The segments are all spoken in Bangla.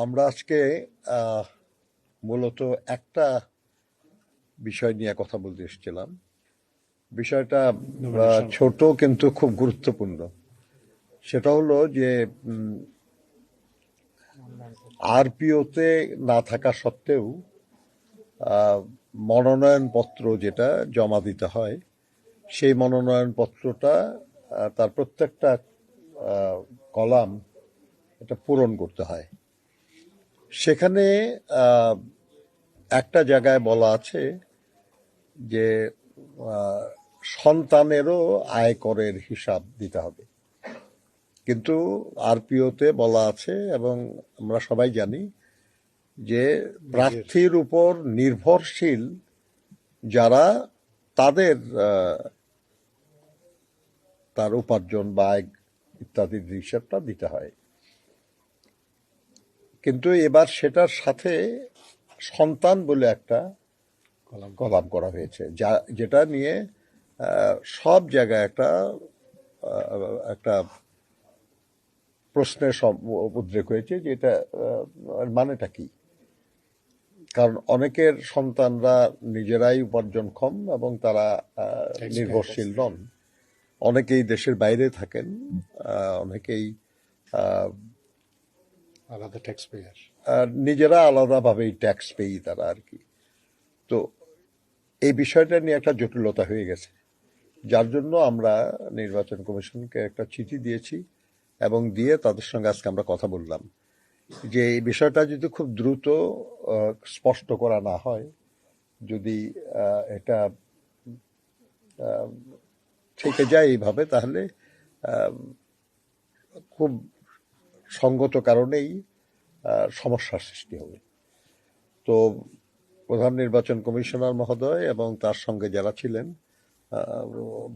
আমরা আজকে মূলত একটা বিষয় নিয়ে কথা বলতে এসেছিলাম। বিষয়টা ছোট কিন্তু খুব গুরুত্বপূর্ণ। সেটা হলো যে আরপিওতে না থাকা সত্ত্বেও মনোনয়নপত্র যেটা জমা দিতে হয়, সেই মনোনয়নপত্রটা তার প্রত্যেকটা কলাম এটা পূরণ করতে হয়। সেখানে একটা জায়গায় বলা আছে যে সন্তানেরও আয়করের হিসাব দিতে হবে, কিন্তু আরপিওতে বলা আছে এবং আমরা সবাই জানি যে প্রার্থীর উপর নির্ভরশীল যারা তাদের তার উপার্জন বা আয় ইত্যাদির হিসাবটা দিতে হয়। কিন্তু এবার সেটার সাথে সন্তান বলে একটা কলাম করা হয়েছে, যেটা নিয়ে সব জায়গায় একটা প্রশ্নের উদ্রেক হয়েছে যে এটা মানেটা কি। কারণ অনেকের সন্তানরা নিজেরাই উপার্জনক্ষম এবং তারা নির্ভরশীল নন। অনেকেই দেশের বাইরে থাকেন, অনেকেই আলাদা ট্যাক্স পেয়ার, নিজেরা আলাদাভাবেই ট্যাক্স পেই তারা আর কি। তো এই বিষয়টা নিয়ে একটা জটিলতা হয়ে গেছে, যার জন্য আমরা নির্বাচন কমিশনকে একটা চিঠি দিয়েছি এবং দিয়ে তাদের সঙ্গে আজকে আমরা কথা বললাম যে এই বিষয়টা যদি খুব দ্রুত স্পষ্ট করা না হয়, যদি এটা থেকে যায় এইভাবে, তাহলে খুব সঙ্গত কারণেই সমস্যার সৃষ্টি হবে। তো প্রধান নির্বাচন কমিশনার মহোদয় এবং তার সঙ্গে যারা ছিলেন,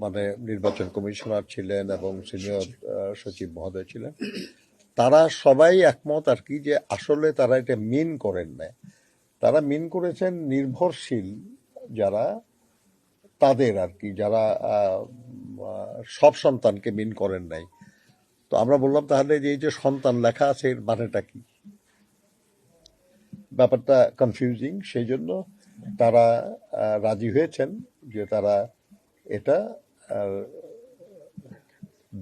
মানে নির্বাচন কমিশনার ছিলেন এবং সিনিয়র সচিব মহোদয় ছিলেন, তারা সবাই একমত আর কি যে আসলে তারা এটা মিন করেন না। তারা মিন করেছেন নির্ভরশীল যারা তাদের আর কি, যারা সব সন্তানকে মিন করেন নাই। তো আমরা বললাম তাহলে যে এই যে সন্তান লেখা আছে এর মানেটা কি? ব্যাপারটা কনফিউজিং। সেই জন্য তারা রাজি হয়েছেন যে তারা এটা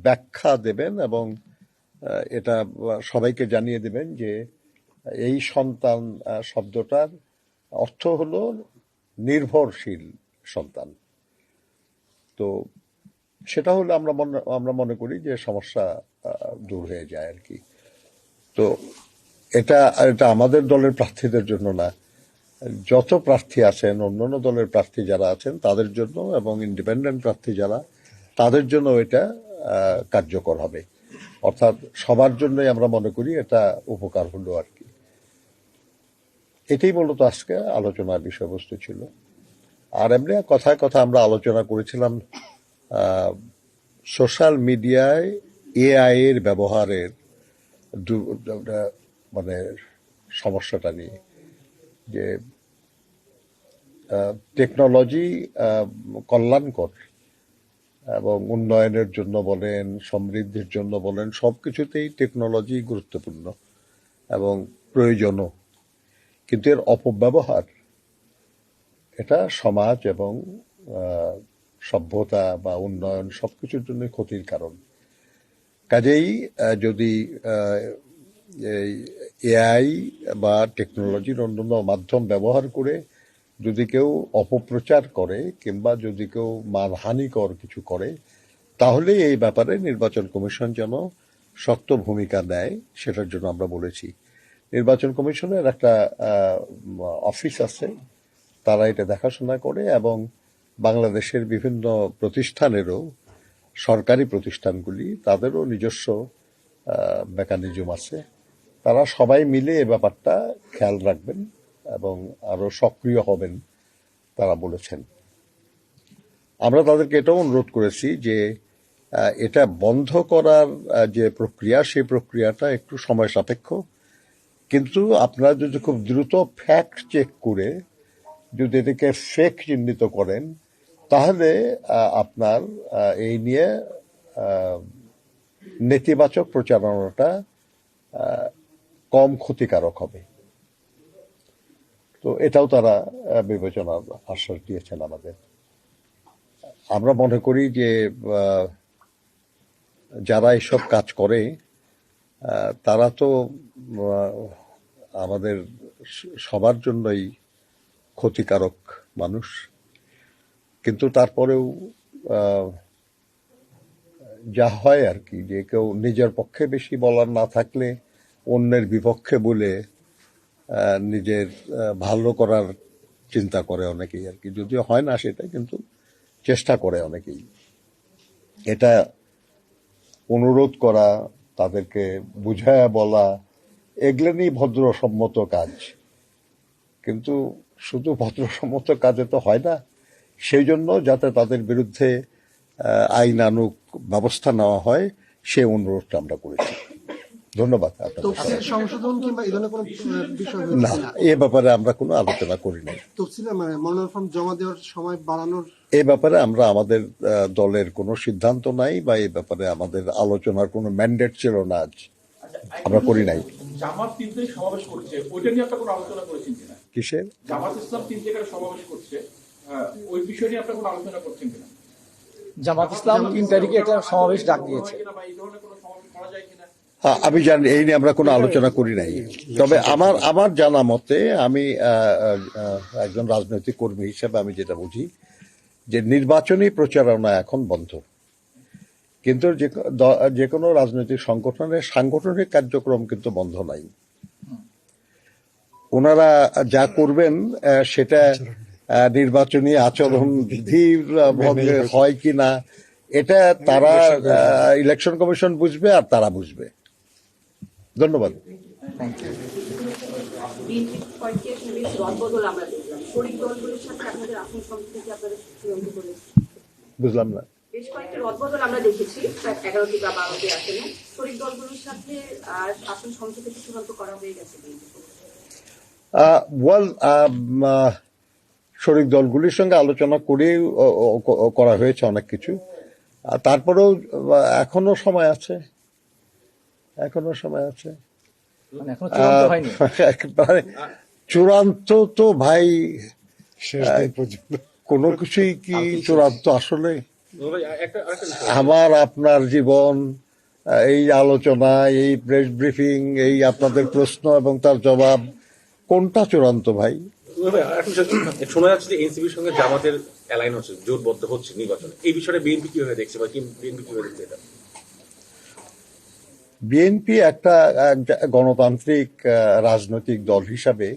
ব্যাখ্যা দেবেন এবং এটা সবাইকে জানিয়ে দেবেন যে এই সন্তান শব্দটার অর্থ হলো নির্ভরশীল সন্তান। তো সেটা হলে আমরা মনে করি যে সমস্যা দূর হয়ে যায় আর কি। তো এটা আমাদের দলের প্রার্থীদের জন্য না, যত প্রার্থী আছেন, অন্যান্য দলের প্রার্থী যারা আছেন তাদের জন্য এবং ইন্ডিপেন্ডেন্ট প্রার্থী যারা, তাদের জন্য এটা কার্যকর হবে। অর্থাৎ সবার জন্যই আমরা মনে করি এটা উপকার হলো আর কি। এটাই মূলত আজকে আলোচনার বিষয়বস্তু ছিল। আর এমনি কথায় কথা আমরা আলোচনা করেছিলাম সোশ্যাল মিডিয়ায় এআই এর ব্যবহারের মানে সমস্যাটা নিয়ে, যে টেকনোলজি কল্যাণকর এবং উন্নয়নের জন্য বলেন, সমৃদ্ধির জন্য বলেন, সবকিছুতেই টেকনোলজি গুরুত্বপূর্ণ এবং প্রয়োজনও। কিন্তু এর অপব্যবহার এটা সমাজ এবং সভ্যতা বা উন্নয়ন সবকিছুর জন্য ক্ষতির কারণ। কাজেই যদি এআই বা টেকনোলজির অন্যান্য মাধ্যম ব্যবহার করে যদি কেউ অপপ্রচার করে কিংবা যদি কেউ মানহানিকর কিছু করে, তাহলে এই ব্যাপারে নির্বাচন কমিশন যেন শক্ত ভূমিকা নেয়, সেটার জন্য আমরা বলেছি। নির্বাচন কমিশনের একটা অফিস আছে, তারা এটা দেখাশোনা করে এবং বাংলাদেশের বিভিন্ন প্রতিষ্ঠানেরও, সরকারি প্রতিষ্ঠানগুলি তাদেরও নিজস্ব মেকানিজম আছে। তারা সবাই মিলে এ ব্যাপারটা খেয়াল রাখবেন এবং আরো সক্রিয় হবেন তারা বলেছেন। আমরা তাদেরকে এটাও অনুরোধ করেছি যে এটা বন্ধ করার যে প্রক্রিয়া, সেই প্রক্রিয়াটা একটু সময় সাপেক্ষ, কিন্তু আপনারা যদি খুব দ্রুত ফ্যাক্ট চেক করে যদি এটাকে ফেক চিহ্নিত করেন, তাহলে আপনার এই নিয়ে নেতিবাচক প্রচারণাটা কম ক্ষতিকারক হবে। তো এটাও তারা বিবেচনার আশ্বাস দিয়েছেন আমাদের। আমরা মনে করি যে যারা এসব কাজ করে তারা তো আমাদের সবার জন্যই ক্ষতিকারক মানুষ, কিন্তু তারপরেও যা হয় আর কি, যে কেউ নিজের পক্ষে বেশি বলার না থাকলে অন্যের বিপক্ষে বলে নিজের ভালো করার চিন্তা করে অনেকেই আর কি, যদিও হয় না সেটা, কিন্তু চেষ্টা করে অনেকেই। এটা অনুরোধ করা, তাদেরকে বুঝায়া বলা, এগুলো নিয়ে ভদ্রসম্মত কাজ, কিন্তু শুধু ভদ্রসম্মত কাজে তো হয় না। সেই জন্য যাতে তাদের বিরুদ্ধে আইনানুগ ব্যবস্থা নেওয়া হয়, সে অনুরোধটা আমরা করেছি। ধন্যবাদ। তফসিল সংশোধন কিংবা এই ধরনের কোনো বিষয় না, এ ব্যাপারে আমরা কোনো আলোচনা করি নাই। তফসিল মানে মনোনয়ন ফর্ম জমা দেওয়ার সময় বাড়ানোর এ ব্যাপারে আমরা আমাদের দলের কোনো সিদ্ধান্ত নাই, বা এই ব্যাপারে আমাদের আলোচনার কোনো ম্যান্ডেট ছিল না, আজ আমরা করি নাই। জামাত 3 তারিখ সমাবেশ করছে, ওইটা নিয়ে আপনারা কোনো আলোচনা করেছেন কিনা? কিসের? জামাত ইসলাম 3 তারিখে সমাবেশ করছে, ওই বিষয় নিয়ে আপনারা কোনো আলোচনা করছেন কিনা? জামাত ইসলাম 3 তারিখে একটা সমাবেশ ডাক দিয়েছে। এই ধরনের কোনো সমাবেশ করা যায় কিনা? হ্যাঁ, আমি জানি, এই নিয়ে আমরা কোনো আলোচনা করি নাই। তবে আমার জানা মতে, আমি একজন রাজনৈতিক কর্মী হিসেবে আমি যেটা বুঝি, যে নির্বাচনী প্রচারণা এখন বন্ধ, কিন্তু যে কোনো রাজনৈতিক সংগঠনের সাংগঠনিক কার্যক্রম কিন্তু বন্ধ নাই। ওনারা যা করবেন সেটা নির্বাচনী আচরণ বিধির মধ্যে হয় কিনা, এটা তারা ইলেকশন কমিশন বুঝবে, আর তারা বুঝবে। ধন্যবাদ। বিএনপির কয়েকটি আসনে বেশ রদবদল আমরা দেখলাম। শরিক দলগুলোর সাথে আপনাদের আসন সমঝোতা আপনারা চূড়ান্ত করেছেন? বুঝলাম না। বেশ কয়েকটি রদবদল আমরা দেখেছি, প্রায় 11টি বা 12টি আসনে। শরিক দলগুলোর সাথে আসন সমঝোতা চূড়ান্ত করা হয়ে গেছে বিএনপি? শরিক দলগুলির সঙ্গে আলোচনা করে করা হয়েছে অনেক কিছু। তারপরেও এখনো সময় আছে, এখনো সময় আছে। মানে এখনো চূড়ান্ত হয়নি। একেবারে চূড়ান্ত তো ভাই, কোনো কিছুই কি চূড়ান্ত? আসলে আমার আপনার জীবন, এই আলোচনা, এই প্রেস ব্রিফিং, এই আপনাদের প্রশ্ন এবং তার জবাব, কোনটা চূড়ান্ত ভাই? শোনা যাচ্ছে যে এনসিপির সঙ্গে জামাতের অ্যালাইন হচ্ছে, জোটবদ্ধ হচ্ছে নির্বাচনে। এই বিষয়ে বিএনপি কিভাবে দেখছে, বা বিএনপি কিভাবে দেখছে এটা? বিএনপি একটা গণতান্ত্রিক রাজনৈতিক দল হিসাবে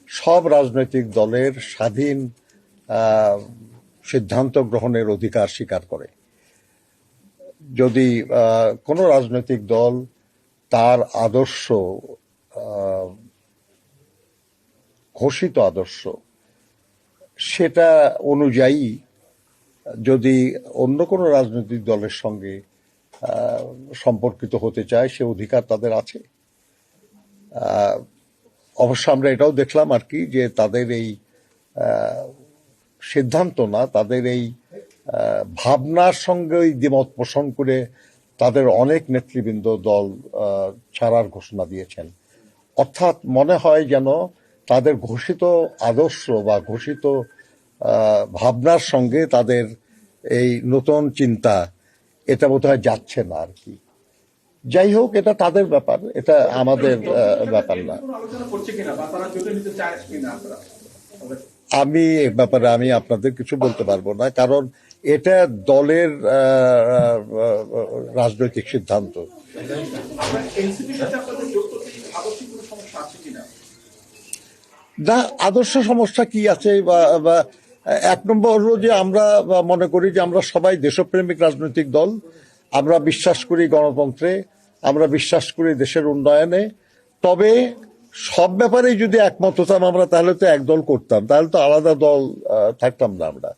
সব রাজনৈতিক দলের স্বাধীন সিদ্ধান্ত গ্রহণের অধিকার স্বীকার করে। যদি কোনো রাজনৈতিক দল তার আদর্শ, ঘোষিত আদর্শ, সেটা অনুযায়ী যদি অন্য কোনো রাজনৈতিক দলের সঙ্গে সম্পর্কিত হতে চায়, সে অধিকার তাদের আছে। অবশ্য আমরা এটাও দেখলাম আর কি, যে তাদের এই সিদ্ধান্ত না, তাদের এই ভাবনার সঙ্গে দ্বিমত পোষণ করে তাদের অনেক নেতৃবৃন্দ দল ছাড়ার ঘোষণা দিয়েছেন। অর্থাৎ মনে হয় যেন তাদের ঘোষিত আদর্শ বা ঘোষিত ভাবনার সঙ্গে তাদের এই নতুন চিন্তা, এটা বোধহয় যাচ্ছে না আর কি। যাই হোক, এটা তাদের ব্যাপার, এটা আমাদের ব্যাপার না। আমি এ ব্যাপারে আমি আপনাদের কিছু বলতে পারবো না, কারণ এটা দলের রাজনৈতিক সিদ্ধান্ত। না, আদর্শ সমস্যা কি আছে? বা এক নম্বর হলো যে আমরা মনে করি যে আমরা সবাই দেশপ্রেমিক রাজনৈতিক দল, আমরা বিশ্বাস করি গণতন্ত্রে, আমরা বিশ্বাস করি দেশের উন্নয়নে। তবে সব ব্যাপারেই যদি একমত হতাম আমরা, তাহলে তো এক দল করতাম, তাহলে তো আলাদা দল থাকতাম না আমরা।